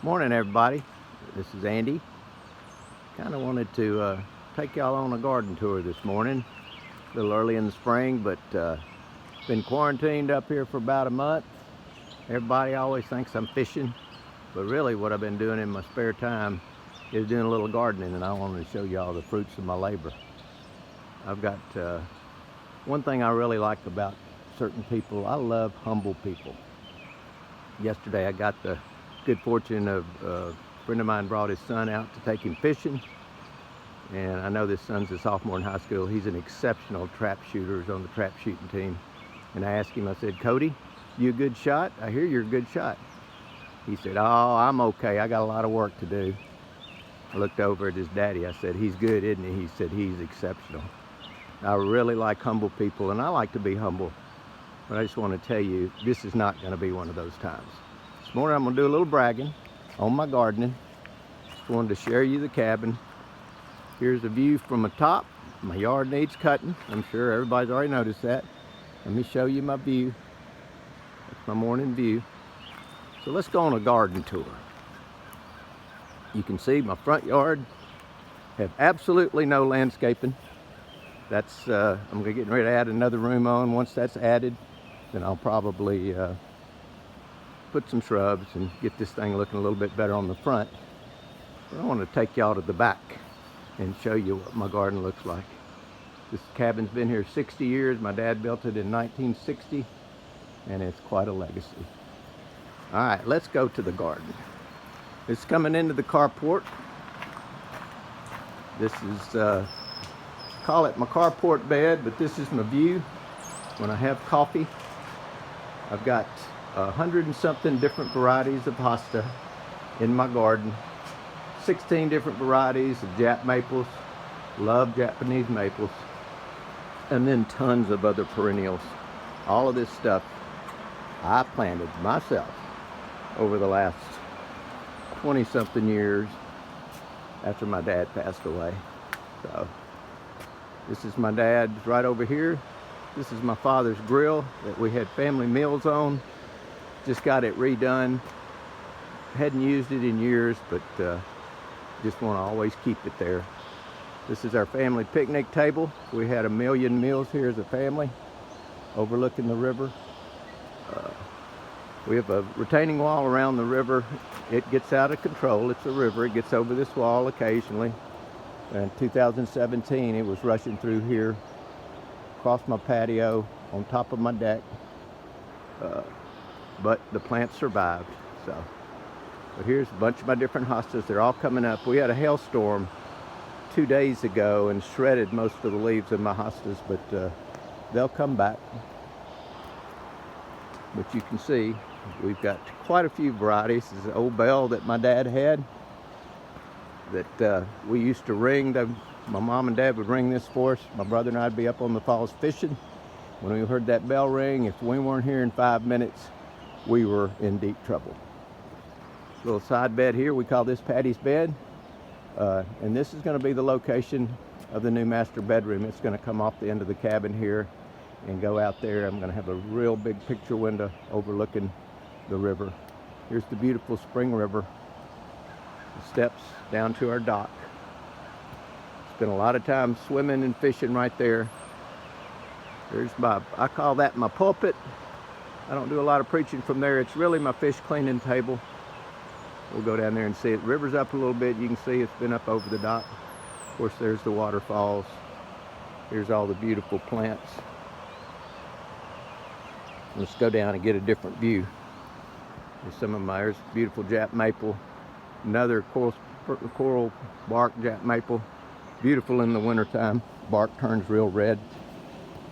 Morning, everybody. This is Andy. Kind of wanted to take y'all on a garden tour this morning. A little early in the spring, but been quarantined up here for about a month. Everybody always thinks I'm fishing, but really what I've been doing in my spare time is doing a little gardening, and I wanted to show y'all the fruits of my labor. I've got one thing I really like about certain people. I love humble people. Yesterday I got the good fortune of a friend of mine brought his son out to take him fishing, and I know this son's a sophomore in high school. He's an exceptional trap shooter. He's on the trap shooting team. And I asked him, I said, Cody, you a good shot? I hear you're a good shot. He said, oh, I'm okay. I got a lot of work to do. I looked over at his daddy. I said, he's good, isn't he? He said, he's exceptional. I really like humble people, and I like to be humble. But I just want to tell you, this is not going to be one of those times. This morning I'm going to do a little bragging on my gardening. Just wanted to share you the cabin. Here's a view from the top. My yard needs cutting. I'm sure everybody's already noticed that. Let me show you my view. That's my morning view. So let's go on a garden tour. You can see my front yard have absolutely no landscaping. That's I'm getting ready to add another room on. Once that's added, then I'll probably put some shrubs and get this thing looking a little bit better on the front. But I want to take y'all to the back and show you what my garden looks like. This cabin's been here 60 years. My dad built it in 1960, and it's quite a legacy. All right, let's go to the garden. It's coming into the carport. This is, call it my carport bed, but this is my view when I have coffee. I've got 100 and something different varieties of hosta in my garden. 16 different varieties of Jap maples. Love Japanese maples. And then tons of other perennials. All of this stuff I planted myself over the last 20 something years after my dad passed away. So this is my dad's right over here. This is my father's grill that we had family meals on. Just got it redone. Hadn't used it in years, but just want to always keep it there. This is our family picnic table. We had a million meals here as a family, overlooking the river. We have a retaining wall around the river. It gets out of control. It's a river. It gets over this wall occasionally. In 2017, it was rushing through here, across my patio, on top of my deck. But the plants survived. But here's a bunch of my different hostas. They're all coming up. We had a hailstorm 2 days ago and shredded most of the leaves of my hostas, but they'll come back. But you can see we've got quite a few varieties. This is an old bell that my dad had that we used to ring. My mom and dad would ring this for us. My brother and I'd be up on the falls fishing. When we heard that bell ring, if we weren't here in 5 minutes, we were in deep trouble. Little side bed here, we call this Patty's bed. And this is going to be the location of the new master bedroom. It's going to come off the end of the cabin here and go out there. I'm going to have a real big picture window overlooking the river. Here's the beautiful Spring River. The steps down to our dock. Spent a lot of time swimming and fishing right there. There's I call that my pulpit. I don't do a lot of preaching from there. It's really my fish cleaning table. We'll go down there and see it. The river's up a little bit. You can see it's been up over the dock. Of course, there's the waterfalls. Here's all the beautiful plants. Let's go down and get a different view. There's beautiful Jap maple. Another coral bark Jap maple. Beautiful in the wintertime. Bark turns real red.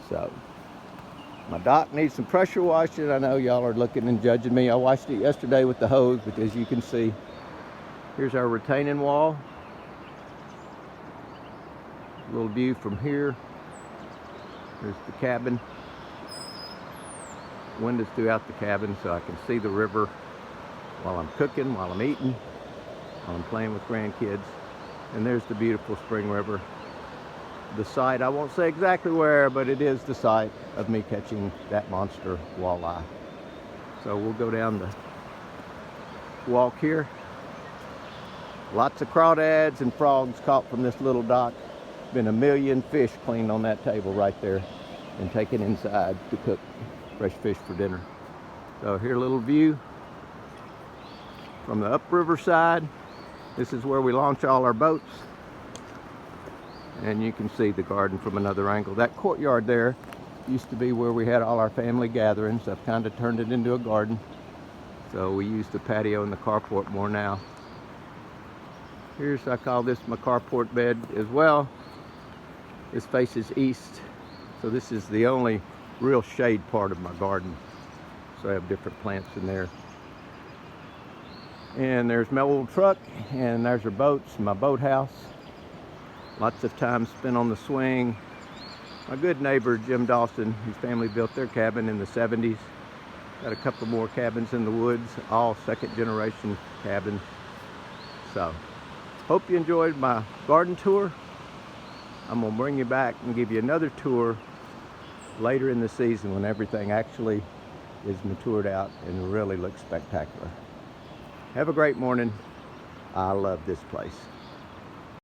So my dock needs some pressure washing. I know y'all are looking and judging me. I washed it yesterday with the hose, but as you can see, here's our retaining wall. A little view from here. There's the cabin. Windows throughout the cabin so I can see the river while I'm cooking, while I'm eating, while I'm playing with grandkids. And there's the beautiful Spring River. The site, I won't say exactly where, but it is the site of me catching that monster walleye. So we'll go down the walk here. Lots of crawdads and frogs caught from this little dock. Been a million fish cleaned on that table right there and taken inside to cook fresh fish for dinner. So here a little view from the upriver side. This is where we launch all our boats. And you can see the garden from another angle. That courtyard there used to be where we had all our family gatherings. I've kind of turned it into a garden. So we use the patio and the carport more now. I call this my carport bed as well. This faces east. So this is the only real shade part of my garden. So I have different plants in there. And there's my old truck, and there's our boats, my boathouse. Lots of time spent on the swing. My good neighbor, Jim Dawson, his family built their cabin in the 70s. Got a couple more cabins in the woods, all second generation cabins. So, hope you enjoyed my garden tour. I'm gonna bring you back and give you another tour later in the season when everything actually is matured out and really looks spectacular. Have a great morning. I love this place.